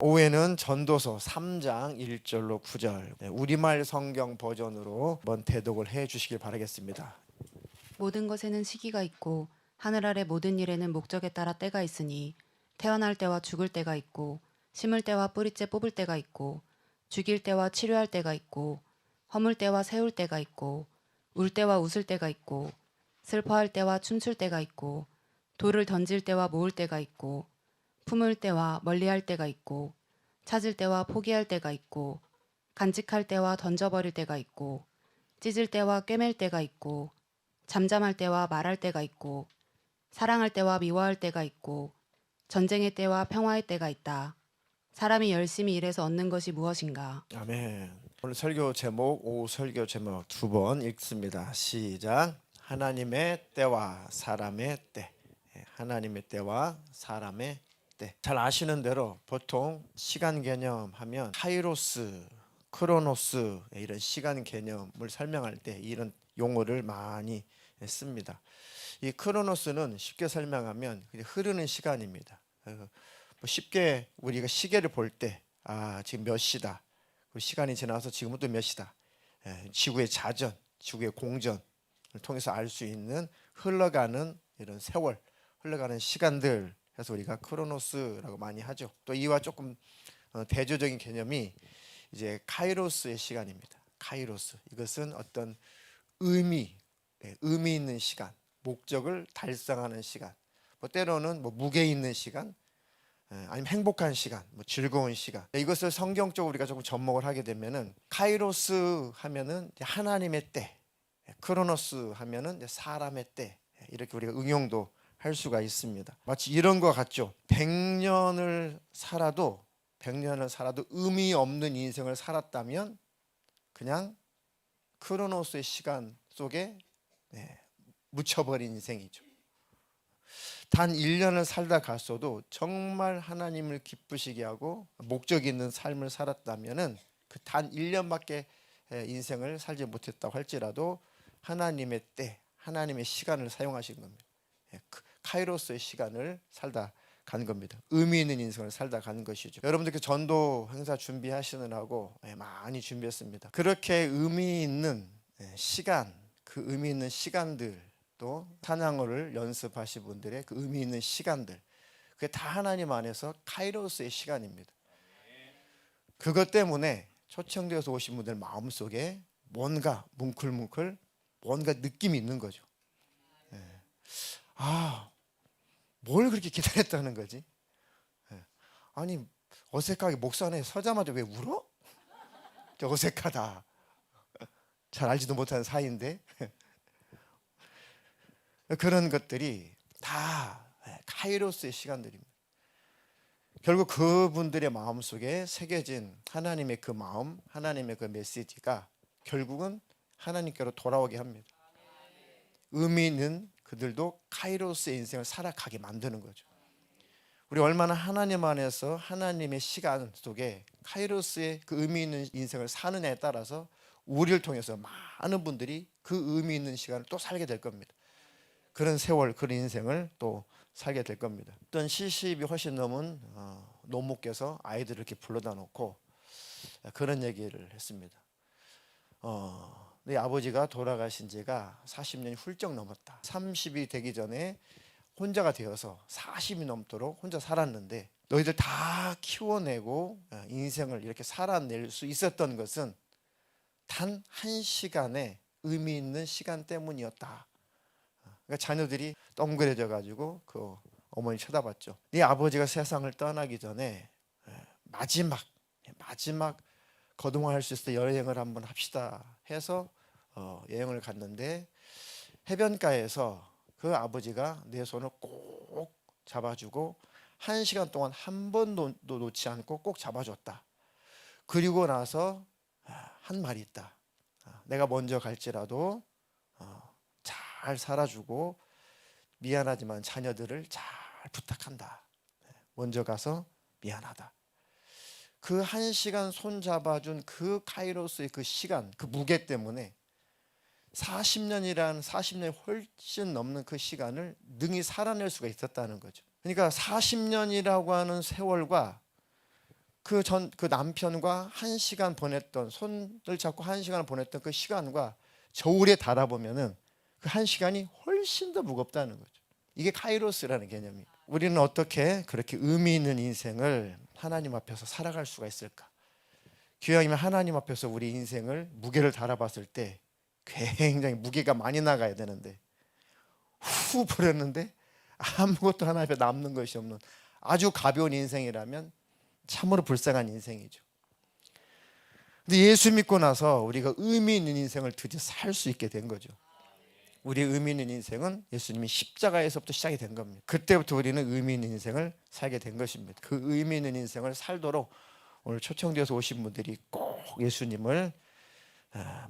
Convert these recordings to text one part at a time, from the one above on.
오후에는 전도서 3장 1절로 9절 우리말 성경 버전으로 한번 대독을 해 주시길 바라겠습니다. 모든 것에는 시기가 있고 하늘 아래 모든 일에는 목적에 따라 때가 있으니 태어날 때와 죽을 때가 있고 심을 때와 뿌리째 뽑을 때가 있고 죽일 때와 치료할 때가 있고 허물 때와 세울 때가 있고 울 때와 웃을 때가 있고 슬퍼할 때와 춤출 때가 있고 돌을 던질 때와 모을 때가 있고 품을 때와 멀리할 때가 있고 찾을 때와 포기할 때가 있고 간직할 때와 던져버릴 때가 있고 찢을 때와 꿰맬 때가 있고 잠잠할 때와 말할 때가 있고 사랑할 때와 미워할 때가 있고 전쟁의 때와 평화의 때가 있다. 사람이 열심히 일해서 얻는 것이 무엇인가? 아멘. 오늘 설교 제목, 오후 설교 제목 두 번 읽습니다. 시작. 하나님의 때와 사람의 때. 하나님의 때와 사람의 때. 잘 아시는 대로 보통 시간 개념 하면 카이로스, 크로노스 이런 시간 개념을 설명할 때 이런 용어를 많이 씁니다. 이 크로노스는 쉽게 설명하면 그냥 흐르는 시간입니다. 쉽게 우리가 시계를 볼 때 지금 몇 시다. 시간이 지나서 지금은 또 몇 시다. 지구의 자전, 지구의 공전을 통해서 알 수 있는 흘러가는 이런 세월, 흘러가는 시간들 해서 우리가 크로노스라고 많이 하죠. 또 이와 조금 대조적인 개념이 이제 카이로스의 시간입니다. 카이로스. 이것은 어떤 의미 있는 시간, 목적을 달성하는 시간. 뭐 때로는 뭐 무게 있는 시간, 아니면 행복한 시간, 뭐 즐거운 시간. 이것을 성경적으로 우리가 조금 접목을 하게 되면은 카이로스 하면은 하나님의 때, 크로노스 하면은 사람의 때, 이렇게 우리가 응용도 할 수가 있습니다. 마치 이런 것 같죠. 100년을 살아도 의미 없는 인생을 살았다면 그냥 크로노스의 시간 속에 묻혀버린 인생이죠. 단 1년을 살다 갔어도 정말 하나님을 기쁘시게 하고 목적 있는 삶을 살았다면은 그 단 1년밖에 인생을 살지 못했다고 할지라도 하나님의 때, 하나님의 시간을 사용하신 겁니다. 카이로스의 시간을 살다 간 겁니다. 의미 있는 인생을 살다 간 것이죠. 여러분들께 전도 행사 준비하시느라고 많이 준비했습니다. 그렇게 의미 있는 시간, 그 의미 있는 시간들, 또 찬양어를 연습하신 분들의 그 의미 있는 시간들, 그게 다 하나님 안에서 카이로스의 시간입니다. 그것 때문에 초청되어서 오신 분들 마음속에 뭔가 뭉클뭉클 뭔가 느낌이 있는 거죠. 뭘 그렇게 기다렸다는 거지? 아니, 어색하게 목사 안에 서자마자 왜 울어? 어색하다. 잘 알지도 못하는 사이인데 그런 것들이 다 카이로스의 시간들입니다. 결국 그분들의 마음속에 새겨진 하나님의 그 마음, 하나님의 그 메시지가 결국은 하나님께로 돌아오게 합니다. 의미 있는 그들도 카이로스의 인생을 살아가게 만드는 거죠. 우리 얼마나 하나님 안에서 하나님의 시간 속에 카이로스의 그 의미 있는 인생을 사느냐에 따라서 우리를 통해서 많은 분들이 그 의미 있는 시간을 또 살게 될 겁니다. 그런 세월, 그런 인생을 또 살게 될 겁니다. 어떤 70이 훨씬 넘은 노모께서 아이들을 이렇게 불러다 놓고 그런 얘기를 했습니다. 네 아버지가 돌아가신 지가 40년이 훌쩍 넘었다. 30이 되기 전에 혼자가 되어서 40이 넘도록 혼자 살았는데 너희들 다 키워내고 인생을 이렇게 살아낼 수 있었던 것은 단 한 시간의 의미 있는 시간 때문이었다. 그러니까 자녀들이 덩그러져 가지고 그 어머니 쳐다봤죠. 네 아버지가 세상을 떠나기 전에 마지막 거동할 수 있을 때 여행을 한번 합시다 해서 여행을 갔는데 해변가에서 그 아버지가 내 손을 꼭 잡아주고 1시간 동안 한 번도 놓지 않고 꼭 잡아줬다. 그리고 나서 한 말이 있다. 내가 먼저 갈지라도 잘 살아주고 미안하지만 자녀들을 잘 부탁한다. 먼저 가서 미안하다. 그 1시간 손 잡아준 그 카이로스의 그 시간, 그 무게 때문에 40년이 훨씬 넘는 그 시간을 능히 살아낼 수가 있었다는 거죠. 그러니까 40년이라고 하는 세월과 그 남편과 1시간 보냈던, 손을 잡고 1시간을 보냈던 그 시간과 저울에 달아보면은 그 1시간이 훨씬 더 무겁다는 거죠. 이게 카이로스라는 개념이에요. 우리는 어떻게 그렇게 의미 있는 인생을 하나님 앞에서 살아갈 수가 있을까? 기왕이면 하나님 앞에서 우리 인생을 무게를 달아봤을 때 굉장히 무게가 많이 나가야 되는데 후 버렸는데 아무것도 하나님 앞에 남는 것이 없는 아주 가벼운 인생이라면 참으로 불쌍한 인생이죠. 근데 예수 믿고 나서 우리가 의미 있는 인생을 드디어 살 수 있게 된 거죠. 우리의 의미 있는 인생은 예수님이 십자가에서부터 시작이 된 겁니다. 그때부터 우리는 의미 있는 인생을 살게 된 것입니다. 그 의미 있는 인생을 살도록 오늘 초청되어서 오신 분들이 꼭 예수님을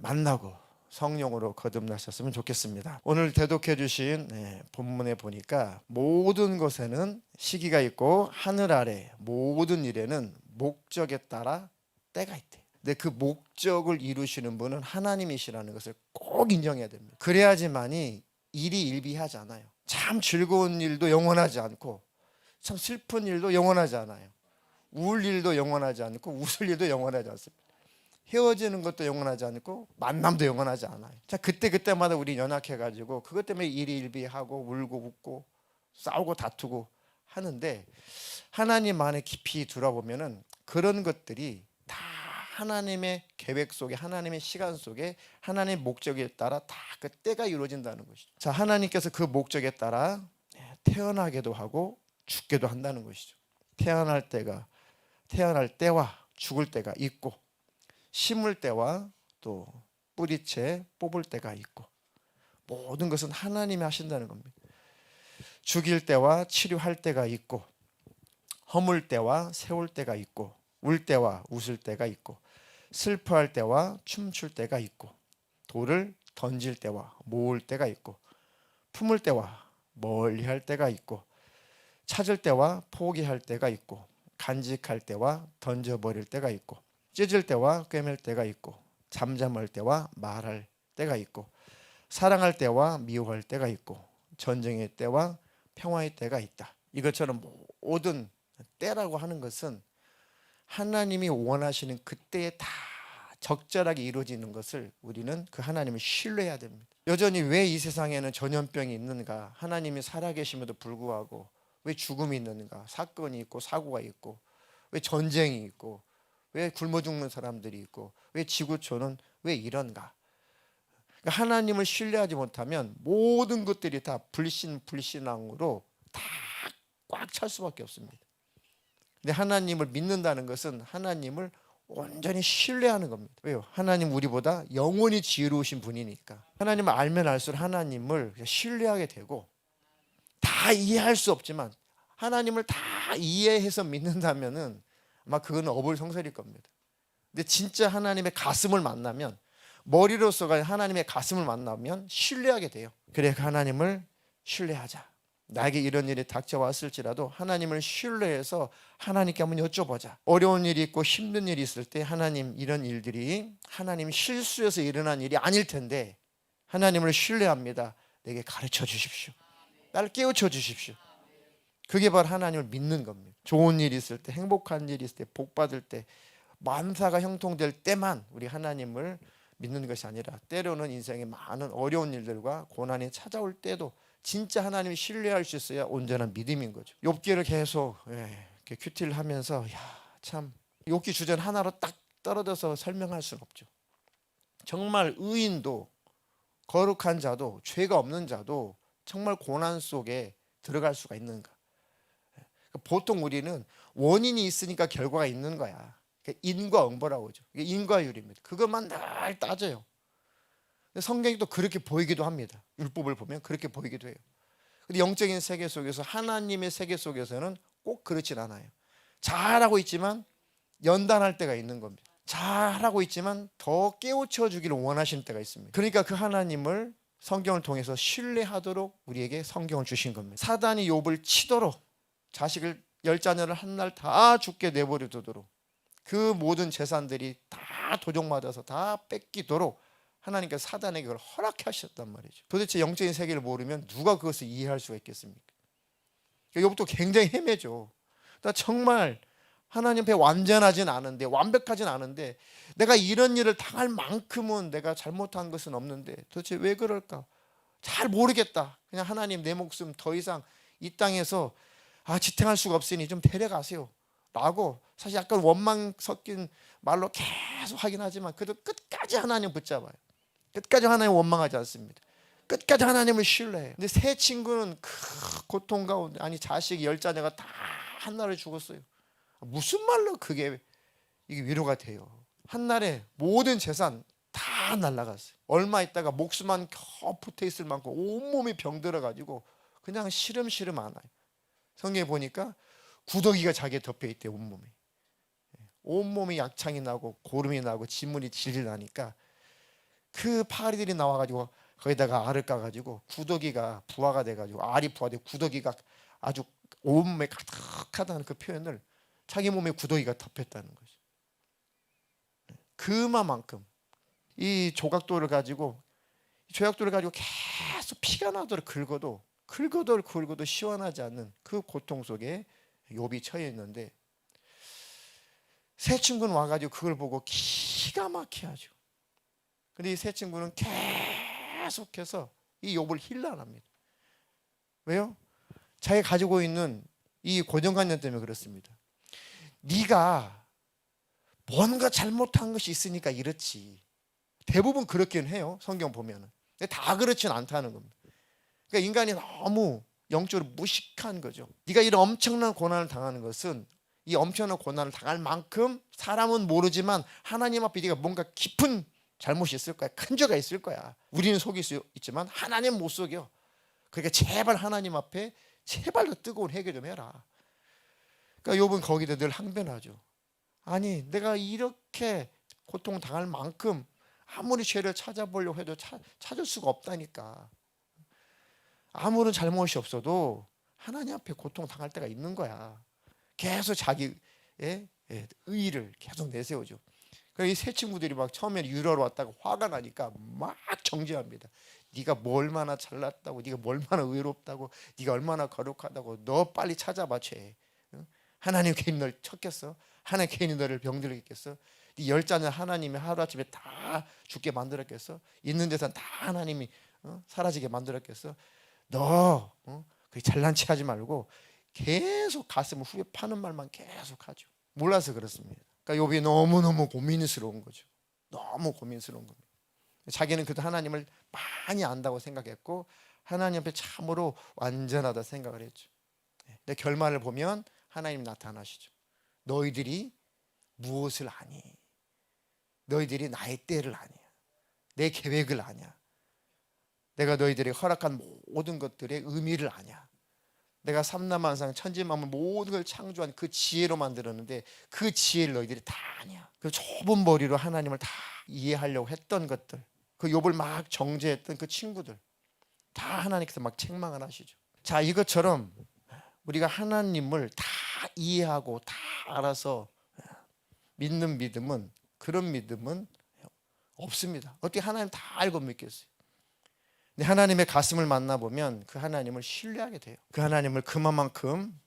만나고 성령으로 거듭나셨으면 좋겠습니다. 오늘 대독해 주신 본문에 보니까 모든 것에는 시기가 있고 하늘 아래 모든 일에는 목적에 따라 때가 있대. 근데 그 목적을 이루시는 분은 하나님이시라는 것을 꼭 인정해야 됩니다. 그래야지만이 일이 일비하지 않아요. 참 즐거운 일도 영원하지 않고 참 슬픈 일도 영원하지 않아요. 울 일도 영원하지 않고 웃을 일도 영원하지 않습니다. 헤어지는 것도 영원하지 않고 만남도 영원하지 않아요. 자, 그때마다 우리 연약해가지고 그것 때문에 일이 일비하고 울고 웃고 싸우고 다투고 하는데 하나님 안에 깊이 들어보면은 그런 것들이 다 하나님의 계획 속에, 하나님의 시간 속에, 하나님의 목적에 따라 다 그 때가 이루어진다는 것이죠. 자, 하나님께서 그 목적에 따라 태어나게도 하고 죽게도 한다는 것이죠. 태어날 때와 죽을 때가 있고, 심을 때와 또 뿌리채 뽑을 때가 있고, 모든 것은 하나님이 하신다는 겁니다. 죽일 때와 치료할 때가 있고, 허물 때와 세울 때가 있고, 울 때와 웃을 때가 있고, 슬퍼할 때와 춤출 때가 있고, 돌을 던질 때와 모을 때가 있고, 품을 때와 멀리할 때가 있고, 찾을 때와 포기할 때가 있고, 간직할 때와 던져버릴 때가 있고, 찢을 때와 꿰맬 때가 있고, 잠잠할 때와 말할 때가 있고, 사랑할 때와 미워할 때가 있고, 전쟁의 때와 평화의 때가 있다. 이것처럼 모든 때라고 하는 것은 하나님이 원하시는 그때에 다 적절하게 이루어지는 것을 우리는 그 하나님을 신뢰해야 됩니다. 여전히 왜 이 세상에는 전염병이 있는가? 하나님이 살아계심에도 불구하고 왜 죽음이 있는가? 사건이 있고 사고가 있고 왜 전쟁이 있고 왜 굶어 죽는 사람들이 있고 왜 지구촌은 왜 이런가? 그러니까 하나님을 신뢰하지 못하면 모든 것들이 다 불신앙으로 다 꽉 찰 수밖에 없습니다. 근데 하나님을 믿는다는 것은 하나님을 온전히 신뢰하는 겁니다. 왜요? 하나님 우리보다 영원히 지혜로우신 분이니까. 하나님을 알면 알수록 하나님을 신뢰하게 되고, 다 이해할 수 없지만 하나님을 다 이해해서 믿는다면은 아마 그건 어불성설일 겁니다. 근데 진짜 하나님의 가슴을 만나면, 머리로서가 하나님의 가슴을 만나면 신뢰하게 돼요. 그래, 하나님을 신뢰하자. 나에게 이런 일이 닥쳐왔을지라도 하나님을 신뢰해서 하나님께 한번 여쭤보자. 어려운 일이 있고 힘든 일이 있을 때 하나님, 이런 일들이 하나님 실수해서 일어난 일이 아닐 텐데 하나님을 신뢰합니다. 내게 가르쳐 주십시오. 나를 깨우쳐 주십시오. 그게 바로 하나님을 믿는 겁니다. 좋은 일이 있을 때, 행복한 일이 있을 때, 복 받을 때, 만사가 형통될 때만 우리 하나님을 믿는 것이 아니라 때로는 인생에 많은 어려운 일들과 고난이 찾아올 때도 진짜 하나님을 신뢰할 수 있어야 온전한 믿음인 거죠. 욥기를 계속 이렇게 큐티를 하면서 참 욥기 주제는 하나로 딱 떨어져서 설명할 수는 없죠. 정말 의인도 거룩한 자도 죄가 없는 자도 정말 고난 속에 들어갈 수가 있는가? 보통 우리는 원인이 있으니까 결과가 있는 거야. 인과응보라고 하죠. 이게 인과율입니다. 그것만 늘 따져요. 성경이 또 그렇게 보이기도 합니다. 율법을 보면 그렇게 보이기도 해요. 근데 영적인 세계 속에서, 하나님의 세계 속에서는 꼭 그렇진 않아요. 잘하고 있지만 연단할 때가 있는 겁니다. 잘하고 있지만 더 깨우쳐 주기를 원하시는 때가 있습니다. 그러니까 그 하나님을 성경을 통해서 신뢰하도록 우리에게 성경을 주신 겁니다. 사단이 욥을 치도록, 자식을 10자녀를 한 날 다 죽게 내버려두도록, 그 모든 재산들이 다 도적맞아서 다 뺏기도록 하나님께서 사단에게 그걸 허락해 하셨단 말이죠. 도대체 영적인 세계를 모르면 누가 그것을 이해할 수가 있겠습니까? 욥도 굉장히 헤매죠. 나 정말 하나님 앞에 완전하진 않은데, 완벽하진 않은데 내가 이런 일을 당할 만큼은 내가 잘못한 것은 없는데 도대체 왜 그럴까? 잘 모르겠다. 그냥 하나님 내 목숨 더 이상 이 땅에서 지탱할 수가 없으니 좀 데려가세요 라고 사실 약간 원망 섞인 말로 계속 하긴 하지만 그래도 끝까지 하나님 붙잡아요. 끝까지 하나님 원망하지 않습니다. 끝까지 하나님을 신뢰해요. 근데 세 친구는 그 고통 가운데, 아니 자식 10자녀가 다 한날에 죽었어요. 무슨 말로 그게 이게 위로가 돼요? 한날에 모든 재산 다 날라갔어요. 얼마 있다가 목숨만 겨우 붙어 있을 만큼 온몸이 병들어 가지고 그냥 시름시름 안 와요. 성경에 보니까 구더기가 자기에 덮여 있대. 온몸이 약창이 나고 고름이 나고 진물이 질질 나니까 그 파리들이 나와가지고 거기다가 알을 까가지고 구더기가 부화가 돼가지고 알이 부화돼 구더기가 아주 온몸에 가득하다는 그 표현을 자기 몸에 구더기가 덮였다는 거죠. 그만큼 이 조각돌을 가지고 계속 피가 나도록 긁어도 시원하지 않는 그 고통 속에 욥이 처해 있는데 세 친구는 와가지고 그걸 보고 기가 막히게 하죠. 근데 이 세 친구는 계속해서 이 욥을 힐난합니다. 왜요? 자기가 가지고 있는 이 고정관념 때문에 그렇습니다. 네가 뭔가 잘못한 것이 있으니까 이렇지. 대부분 그렇긴 해요. 성경 보면은. 근데 다 그렇진 않다는 겁니다. 그러니까 인간이 너무 영적으로 무식한 거죠. 네가 이런 엄청난 고난을 당하는 것은 이 엄청난 고난을 당할 만큼 사람은 모르지만 하나님 앞에 네가 뭔가 깊은 잘못이 있을 거야. 큰 죄가 있을 거야. 우리는 속일 수 있지만 하나님은 못 속여. 그러니까 제발 하나님 앞에 제발 더 뜨거운 회개 좀 해라. 그러니까 욥은 거기다 늘 항변하죠. 아니 내가 이렇게 고통 당할 만큼 아무리 죄를 찾아보려고 해도 찾을 수가 없다니까. 아무런 잘못이 없어도 하나님 앞에 고통 당할 때가 있는 거야. 계속 자기의 의의를 계속 내세우죠. 이 세 친구들이 막 처음에 유러로 왔다가 화가 나니까 막 정죄합니다. 네가 뭐 얼마나 잘났다고, 네가 뭐 얼마나 의롭다고, 네가 얼마나 거룩하다고, 너 빨리 찾아봐 죄. 하나님 괜히 널 쳤겠어? 하나님 괜히 너를 병들게 했겠어? 네 10자녀 하나님이 하루아침에 다 죽게 만들었겠어? 있는 재산 다 하나님이 사라지게 만들었겠어? 너 그 잘난 체 하지 말고 계속 가슴을 후벼 파는 말만 계속 하죠. 몰라서 그렇습니다. 그러니까 욥이 너무너무 고민스러운 거죠. 너무 고민스러운 겁니다. 자기는 그래도 하나님을 많이 안다고 생각했고 하나님 앞에 참으로 완전하다 생각을 했죠. 근데 결말을 보면 하나님 나타나시죠. 너희들이 무엇을 아니? 너희들이 나의 때를 아냐? 내 계획을 아냐? 내가 너희들이 허락한 모든 것들의 의미를 아냐? 내가 삼라만상 천지만물 모든 걸 창조한 그 지혜로 만들었는데 그 지혜를 너희들이 다 아냐? 그 좁은 머리로 하나님을 다 이해하려고 했던 것들, 그 욥을 막 정죄했던 그 친구들 다 하나님께서 막 책망을 하시죠. 자, 이것처럼 우리가 하나님을 다 이해하고 다 알아서 믿는 믿음은, 그런 믿음은 없습니다. 어떻게 하나님 다 알고 믿겠어요? 근데 하나님의 가슴을 만나보면 그 하나님을 신뢰하게 돼요. 그 하나님을 그만큼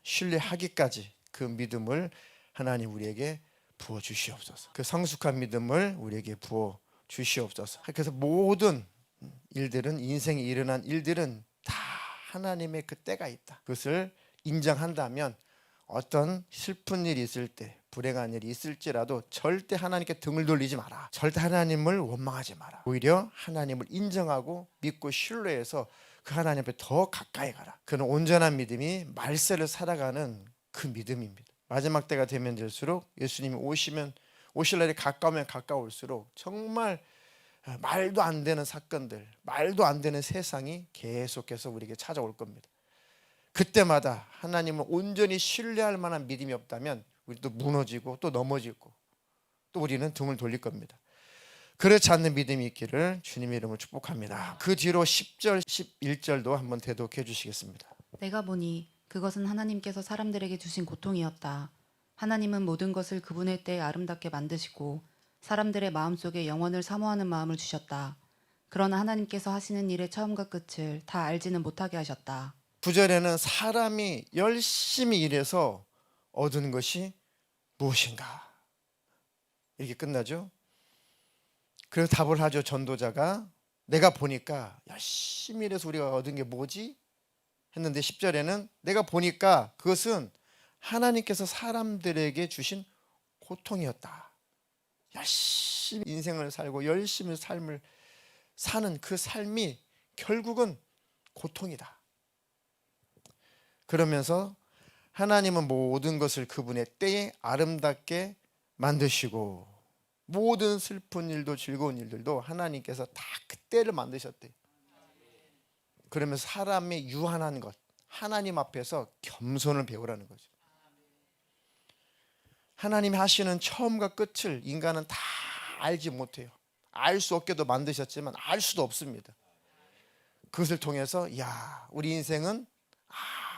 신뢰하기까지 그 믿음을 하나님 우리에게 부어 주시옵소서. 그 성숙한 믿음을 우리에게 부어 주시옵소서. 그래서 모든 일들은, 인생에 일어난 일들은 다 하나님의 그 때가 있다. 그것을 인정한다면 어떤 슬픈 일이 있을 때, 불행한 일이 있을지라도 절대 하나님께 등을 돌리지 마라. 절대 하나님을 원망하지 마라. 오히려 하나님을 인정하고 믿고 신뢰해서 그 하나님 앞에 더 가까이 가라. 그는 온전한 믿음이 말세를 살아가는 그 믿음입니다. 마지막 때가 되면 될수록 예수님이 오실 날이 가까우면 가까울수록 정말 말도 안 되는 사건들, 말도 안 되는 세상이 계속해서 우리에게 찾아올 겁니다. 그때마다 하나님을 온전히 신뢰할 만한 믿음이 없다면 우리도 무너지고 또 넘어지고 또 우리는 등을 돌릴 겁니다. 그렇지 않는 믿음이 있기를 주님의 이름으로 축복합니다. 그 뒤로 10절, 11절도 한번 대독해 주시겠습니다. 내가 보니 그것은 하나님께서 사람들에게 주신 고통이었다. 하나님은 모든 것을 그분의 때에 아름답게 만드시고 사람들의 마음속에 영원을 사모하는 마음을 주셨다. 그러나 하나님께서 하시는 일의 처음과 끝을 다 알지는 못하게 하셨다. 9절에는 사람이 열심히 일해서 얻은 것이 무엇인가? 이렇게 끝나죠. 그래서 답을 하죠. 전도자가 내가 보니까 열심히 일해서 우리가 얻은 게 뭐지? 했는데 10절에는 내가 보니까 그것은 하나님께서 사람들에게 주신 고통이었다. 열심히 인생을 살고 열심히 삶을 사는 그 삶이 결국은 고통이다. 그러면서 하나님은 모든 것을 그분의 때에 아름답게 만드시고 모든 슬픈 일도 즐거운 일들도 하나님께서 다 그때를 만드셨대요. 그러면서 사람의 유한한 것, 하나님 앞에서 겸손을 배우라는 거죠. 하나님이 하시는 처음과 끝을 인간은 다 알지 못해요. 알 수 없게도 만드셨지만 알 수도 없습니다. 그것을 통해서 야, 우리 인생은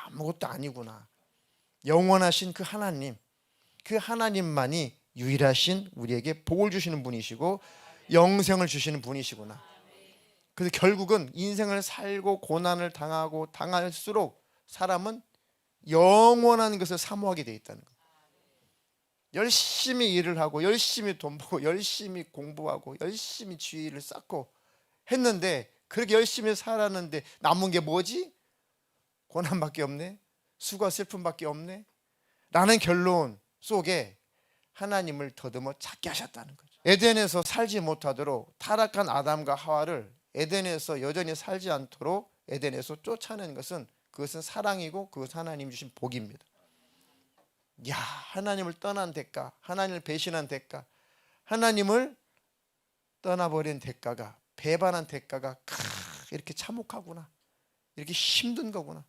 아무것도 아니구나. 영원하신 그 하나님, 그 하나님만이 유일하신 우리에게 복을 주시는 분이시고 영생을 주시는 분이시구나. 그래서 결국은 인생을 살고 고난을 당하고 당할수록 사람은 영원한 것을 사모하게 돼 있다는 거예요. 열심히 일을 하고 열심히 돈 벌고 열심히 공부하고 열심히 지위를 쌓고 했는데 그렇게 열심히 살았는데 남은 게 뭐지? 고난밖에 없네. 수고와 슬픔밖에 없네. 라는 결론 속에 하나님을 더듬어 찾게 하셨다는 거죠. 에덴에서 살지 못하도록 타락한 아담과 하와를 에덴에서 여전히 살지 않도록 에덴에서 쫓아낸 것은 그것은 사랑이고 그것은 하나님 주신 복입니다. 야, 하나님을 떠난 대가, 하나님을 배신한 대가, 하나님을 떠나버린 대가가, 배반한 대가가 이렇게 참혹하구나. 이렇게 힘든 거구나.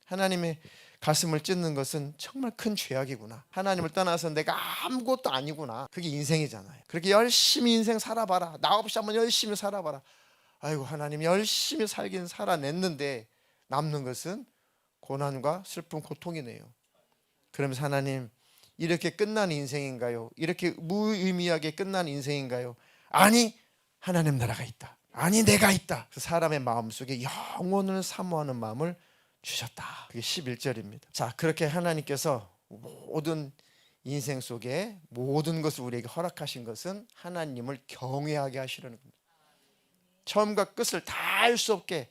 하나님의 가슴을 찢는 것은 정말 큰 죄악이구나. 하나님을 떠나서 내가 아무것도 아니구나. 그게 인생이잖아요. 그렇게 열심히 인생 살아봐라. 나 없이 한번 열심히 살아봐라. 아이고, 하나님 열심히 살긴 살아냈는데 남는 것은 고난과 슬픔, 고통이네요. 그러면서 하나님, 이렇게 끝난 인생인가요? 이렇게 무의미하게 끝난 인생인가요? 아니, 하나님 나라가 있다. 아니, 내가 있다. 그 사람의 마음속에 영원을 사모하는 마음을 주셨다. 그게 11절입니다. 자, 그렇게 하나님께서 모든 인생 속에 모든 것을 우리에게 허락하신 것은 하나님을 경외하게 하시려는 겁니다. 처음과 끝을 다 알 수 없게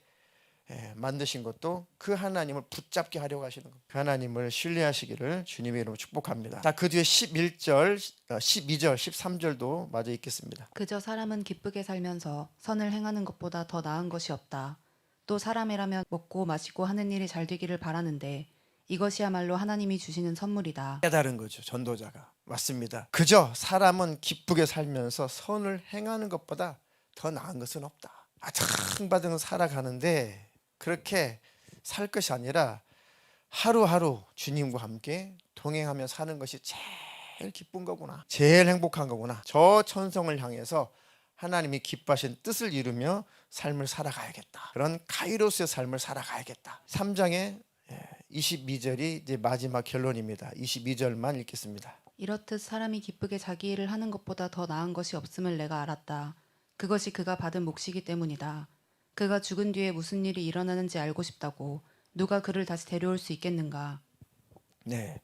만드신 것도 그 하나님을 붙잡게 하려고 하시는 겁니다. 그 하나님을 신뢰하시기를 주님의 이름으로 축복합니다. 자, 그 뒤에 11절, 12절, 13절도 마저 읽겠습니다. 그저 사람은 기쁘게 살면서 선을 행하는 것보다 더 나은 것이 없다. 또 사람이라면 먹고 마시고 하는 일이 잘 되기를 바라는데 이것이야말로 하나님이 주시는 선물이다. 깨달은 거죠. 전도자가. 맞습니다. 그저 사람은 기쁘게 살면서 선을 행하는 것보다 더 나은 것은 없다. 아청받은 살아가는데 그렇게 살 것이 아니라 하루하루 주님과 함께 동행하며 사는 것이 제일 기쁜 거구나. 제일 행복한 거구나. 저 천성을 향해서 하나님이 기뻐하신 뜻을 이루며 삶을 살아가야겠다. 그런 카이로스의 삶을 살아가야겠다. 3장의 22절이 이제 마지막 결론입니다. 22절만 읽겠습니다. 이렇듯 사람이 기쁘게 자기 일을 하는 것보다 더 나은 것이 없음을 내가 알았다. 그것이 그가 받은 몫이기 때문이다. 그가 죽은 뒤에 무슨 일이 일어나는지 알고 싶다고. 누가 그를 다시 데려올 수 있겠는가? 네,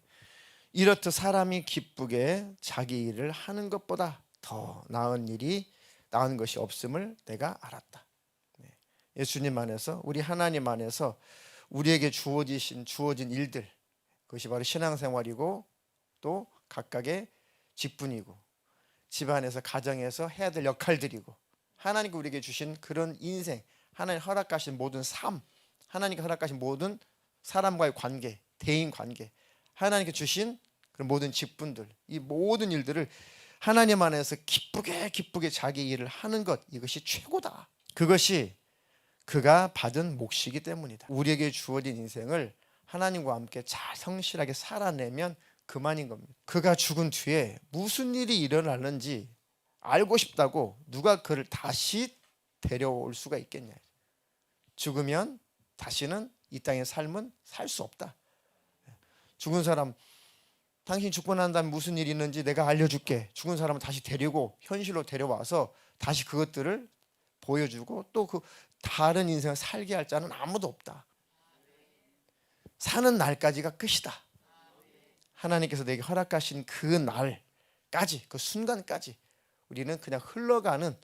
이렇듯 사람이 기쁘게 자기 일을 하는 것보다 더 나은 것이 없음을 내가 알았다. 네. 예수님 안에서, 우리 하나님 안에서 우리에게 주어진 일들, 그것이 바로 신앙생활이고 또 각각의 직분이고 집안에서 가정에서 해야 될 역할들이고 하나님께 우리에게 주신 그런 인생, 하나님 허락하신 모든 삶, 하나님께 허락하신 모든 사람과의 관계, 대인 관계, 하나님께 주신 그런 모든 직분들, 이 모든 일들을 하나님 안에서 기쁘게 자기 일을 하는 것, 이것이 최고다. 그것이 그가 받은 몫이기 때문이다. 우리에게 주어진 인생을 하나님과 함께 잘 성실하게 살아내면 그만인 겁니다. 그가 죽은 뒤에 무슨 일이 일어나는지 알고 싶다고 누가 그를 다시 데려올 수가 있겠냐. 죽으면 다시는 이 땅의 삶은 살 수 없다. 죽은 사람, 당신 죽고 난 다음에 무슨 일이 있는지 내가 알려줄게. 죽은 사람은 다시 데리고 현실로 데려와서 다시 그것들을 보여주고 또 그 다른 인생을 살게 할 자는 아무도 없다. 사는 날까지가 끝이다. 하나님께서 내게 허락하신 그 날까지, 그 순간까지 우리는 그냥 흘러가는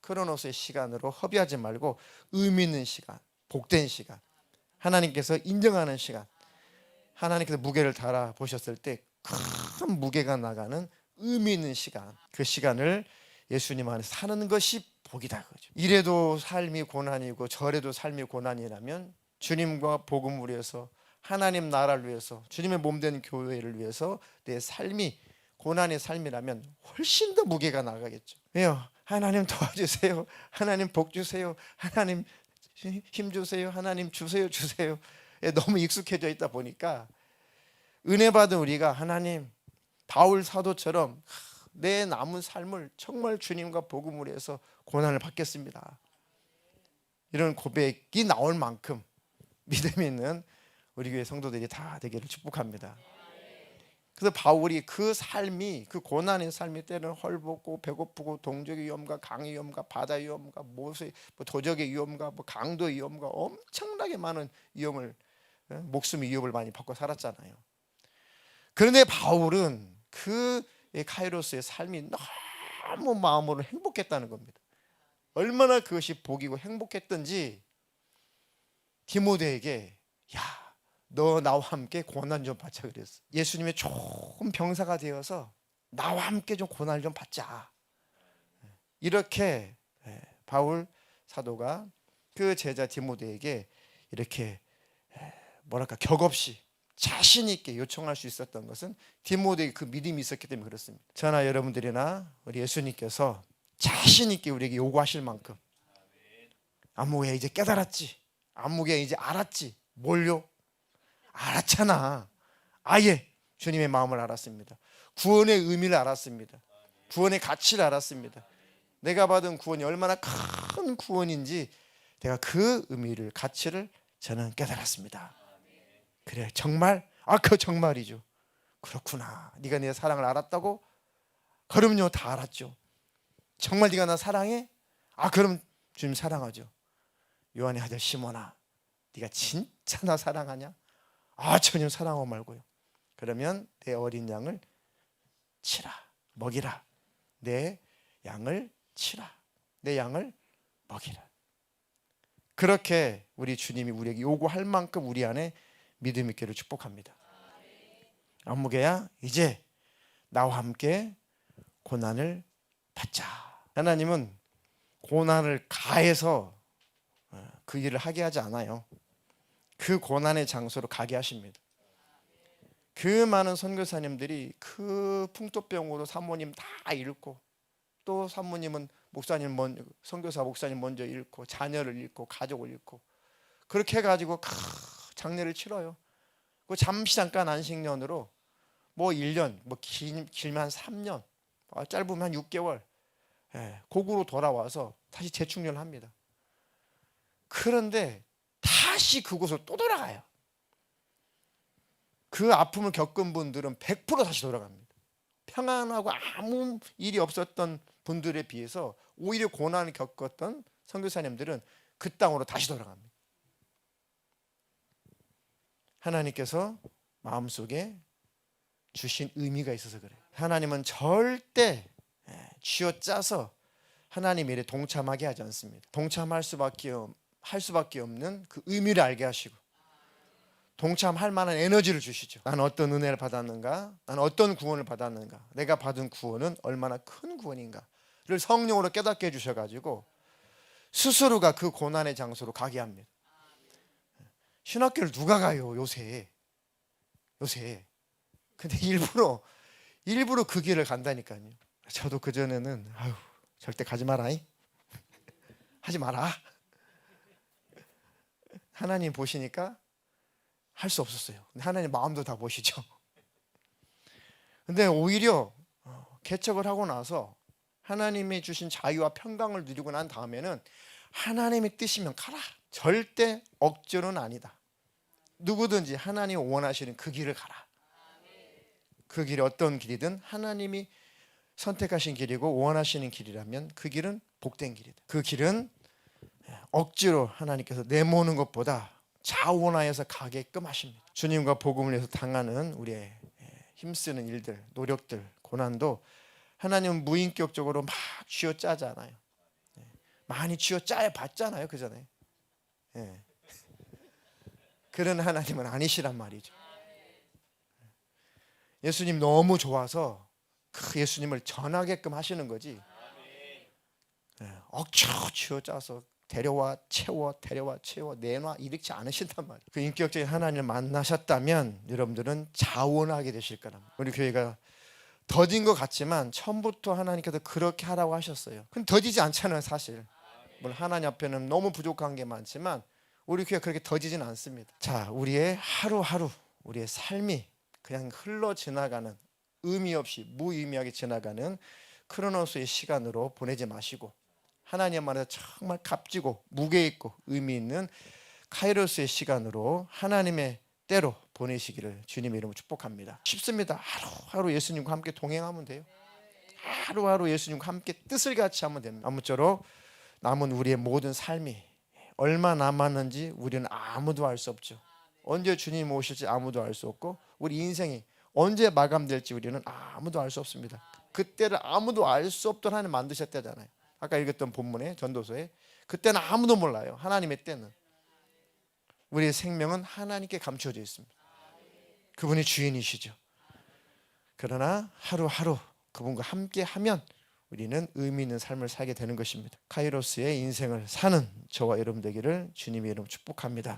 크로노스의 시간으로 허비하지 말고 의미 있는 시간, 복된 시간, 하나님께서 인정하는 시간, 하나님께서 무게를 달아 보셨을 때 큰 무게가 나가는 의미 있는 시간, 그 시간을 예수님 안에 사는 것이 복이다 그죠. 이래도 삶이 고난이고 저래도 삶이 고난이라면 주님과 복음을 위해서, 하나님 나라를 위해서, 주님의 몸된 교회를 위해서 내 삶이 고난의 삶이라면 훨씬 더 무게가 나가겠죠. 왜요? 하나님 도와주세요, 하나님 복 주세요, 하나님 힘 주세요, 하나님 주세요. 너무 익숙해져 있다 보니까 은혜 받은 우리가 하나님, 바울 사도처럼 내 남은 삶을 정말 주님과 복음을 위해서 고난을 받겠습니다, 이런 고백이 나올 만큼 믿음 있는 우리 교회 성도들이 다 되기를 축복합니다. 그래서 바울이 그 삶이, 그 고난의 삶이 때는 헐벗고 배고프고 동족의 위험과 강의 위험과 바다의 위험과 도적의 위험과 강도의 위험과 엄청나게 많은 위험을, 목숨의 위협을 많이 받고 살았잖아요. 그런데 바울은 그 카이로스의 삶이 너무 마음으로 행복했다는 겁니다. 얼마나 그것이 복이고 행복했던지 디모데에게, 야, 너 나와 함께 고난 좀 받자 그랬어. 예수님의 좋은 병사가 되어서 나와 함께 좀 고난을 좀 받자, 이렇게 바울 사도가 그 제자 디모데에게 이렇게 뭐랄까 격없이 자신 있게 요청할 수 있었던 것은 디모데에게 그 믿음이 있었기 때문에 그렇습니다. 저나 여러분들이나 우리 예수님께서 자신 있게 우리에게 요구하실 만큼, 안무야 이제 깨달았지, 안무야 이제 알았지, 뭘요? 알았잖아. 아예 주님의 마음을 알았습니다. 구원의 의미를 알았습니다. 구원의 가치를 알았습니다. 내가 받은 구원이 얼마나 큰 구원인지 내가 그 의미를, 가치를 저는 깨달았습니다. 그래, 정말? 그 정말이죠. 그렇구나. 네가 내 사랑을 알았다고? 그럼요, 다 알았죠. 정말 네가 나 사랑해? 그럼 주님 사랑하죠. 요한의 아들 시몬아, 네가 진짜 나 사랑하냐? 전혀 사랑하고 말고요. 그러면 내 어린 양을 치라, 먹이라. 내 양을 치라, 내 양을 먹이라. 그렇게 우리 주님이 우리에게 요구할 만큼 우리 안에 믿음 있기를 축복합니다. 안무개야, 이제 나와 함께 고난을 받자. 하나님은 고난을 가해서 그 일을 하게 하지 않아요. 그 고난의 장소로 가게 하십니다. 그 많은 선교사님들이 그 풍토병으로 사모님 다 잃고, 또 사모님은 목사님 먼저, 선교사 목사님 먼저 잃고, 자녀를 잃고, 가족을 잃고, 그렇게 해가지고 장례를 치러요. 그 잠깐 안식년으로 1년, 길면 한 3년, 짧으면 한 6개월 고국으로 돌아와서 다시 재충전을 합니다. 그런데 다시 그곳으로 또 돌아가요. 그 아픔을 겪은 분들은 100% 다시 돌아갑니다. 평안하고 아무 일이 없었던 분들에 비해서 오히려 고난을 겪었던 선교사님들은 그 땅으로 다시 돌아갑니다. 하나님께서 마음속에 주신 의미가 있어서 그래요. 하나님은 절대 쥐어짜서 하나님 일에 동참하게 하지 않습니다. 동참할 수밖에 없는 그 의미를 알게 하시고, 동참할 만한 에너지를 주시죠. 나는 어떤 은혜를 받았는가, 나는 어떤 구원을 받았는가, 내가 받은 구원은 얼마나 큰 구원인가를 성령으로 깨닫게 해주셔가지고 스스로가 그 고난의 장소로 가게 합니다. 신학교를 누가 가요 요새. 근데 일부러 그 길을 간다니까요. 저도 그전에는 절대 가지 마라, 하지 마라. 하나님 보시니까 할 수 없었어요. 근데 하나님 마음도 다 보시죠. 근데 오히려 개척을 하고 나서 하나님이 주신 자유와 평강을 누리고 난 다음에는 하나님의 뜻이면 가라. 절대 억지로는 아니다. 누구든지 하나님이 원하시는 그 길을 가라. 그 길이 어떤 길이든 하나님이 선택하신 길이고 원하시는 길이라면 그 길은 복된 길이다. 그 길은 억지로 하나님께서 내모는 것보다 자원하여서 가게끔 하십니다. 주님과 복음을 위해서 당하는 우리의 힘쓰는 일들, 노력들, 고난도 하나님은 무인격적으로 막 쥐어짜잖아요. 많이 쥐어짜야 봤잖아요, 그 전에. 예. 그런 하나님은 아니시란 말이죠. 예수님 너무 좋아서 그 예수님을 전하게끔 하시는 거지. 억지로 쥐어짜서 데려와 채워 내놔 이렇지 않으신단 말이에요. 그 인격적인 하나님을 만나셨다면 여러분들은 자원하게 되실 거랍니다. 우리 교회가 더딘 것 같지만 처음부터 하나님께서 그렇게 하라고 하셨어요. 근데 더디지 않잖아요, 사실. 물론 하나님 앞에는 너무 부족한 게 많지만 우리 교회가 그렇게 더디지는 않습니다. 자, 우리의 하루하루 우리의 삶이 그냥 흘러 지나가는, 의미 없이 무의미하게 지나가는 크로노스의 시간으로 보내지 마시고 하나님 안에서 정말 값지고 무게 있고 의미 있는 카이로스의 시간으로 하나님의 때로 보내시기를 주님의 이름으로 축복합니다. 쉽습니다. 하루하루 예수님과 함께 동행하면 돼요. 하루하루 예수님과 함께 뜻을 같이 하면 됩니다. 아무쪼록 남은 우리의 모든 삶이 얼마 남았는지 우리는 아무도 알 수 없죠. 언제 주님 오실지 아무도 알 수 없고 우리 인생이 언제 마감될지 우리는 아무도 알 수 없습니다. 그때를 아무도 알 수 없던 하나님 만드셨다잖아요. 아까 읽었던 본문에 전도서에 그때는 아무도 몰라요. 하나님의 때는. 우리의 생명은 하나님께 감춰져 있습니다. 그분이 주인이시죠. 그러나 하루하루 그분과 함께 하면 우리는 의미 있는 삶을 살게 되는 것입니다. 카이로스의 인생을 사는 저와 여러분 되기를 주님의 이름으로 축복합니다.